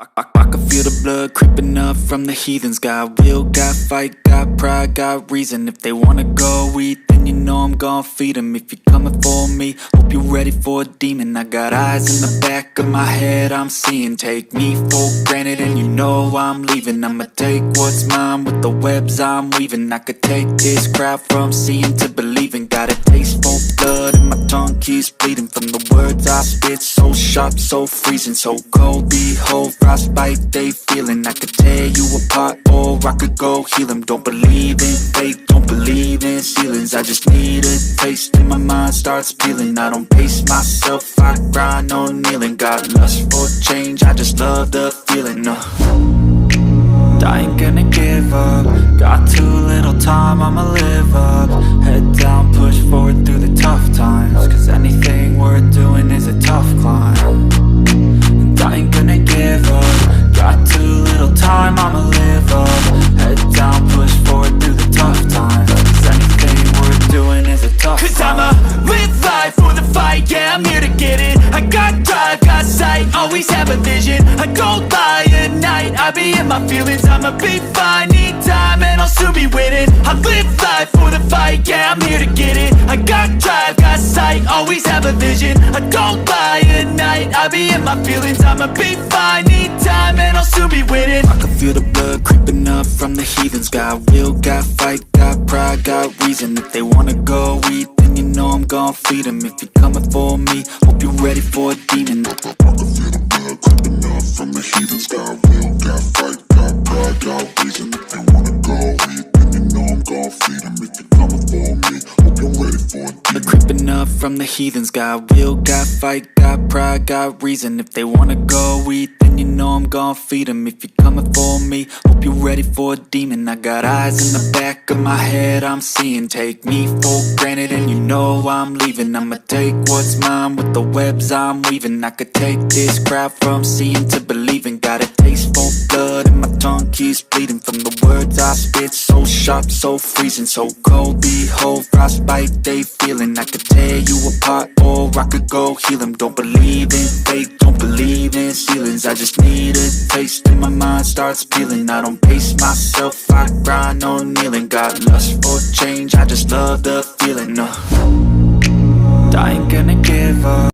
I can feel the blood creeping up from the heathens. Got will, got fight, got pride, got reason. If they wanna go eat, then you know I'm gon' feed them. If you're coming for me, hope you're ready for a demon. I got eyes in the back of my head, I'm seeing. Take me for granted and you know I'm leaving. I'ma take what's mine with the webs I'm weaving. I could take this crowd from seeing to believing. Got a taste for blood and my tongue keeps bleeding from the words I spit. So sharp, so freezing, so cold. Behold, frostbite they feeling. I could tear you apart or I could go heal them. Don't believe in fate, don't believe in ceilings. I just need a taste and my mind starts peeling. I don't pace myself, I grind on kneeling. Got lust for change, I just love the feeling. I ain't gonna give up. Got too little time, I'ma live up. Head down, push forward through the tough times. Cause anything worth doing is a tough climb. And I ain't gonna give up. Got too little time, I'ma live up. Head down, push forward through the tough times. Cause anything worth doing is a tough climb. Cause I'ma live life for the fight, yeah, I'm here to get it. I got drive, got sight, always have a vision. I don't lie at night, I be in my feelings. I'ma be fine, need time and I'll soon be winning. I live life for the fight, yeah, I'm here to get it. I got drive, got sight, always have a vision. I don't lie at night, I be in my feelings. I'ma be fine, need time and I'll soon be winning. I can feel the blood creeping up from the heathens. Got will, got fight, got pride, got reason. If they wanna go eat, then you know I'm gon' feed them. If you're coming for me, hope you're ready for a demon. I can feel the blood creeping up from the heathens. Got will, got fight, got pride, got reason. If they wanna go eat, then you know I'm gon' feed them. If you're coming for me, hope you're ready for a demon. Creeping up from the heathens. Got will, got fight, got pride, got reason. If they wanna go eat, then you know I'm gon' feed them. If you're coming for me, hope you're ready for a demon. I got eyes in the back of my head, I'm seeing. Take me for granted and you know I'm leaving. I'ma take what's mine with the webs I'm weaving. I could take this crowd from seeing to believing. Got a taste for blood and my tongue keeps bleeding from the words I spit. So sharp, so freezing, so cold. Behold, frostbite they feeling. I could tear you apart or I could go heal them. Don't believe in fate, don't believe in ceilings. I just need a taste and my mind starts peeling. I don't pace myself, I grind on kneeling. Got lust for change, I just love the feeling. I ain't gonna give up.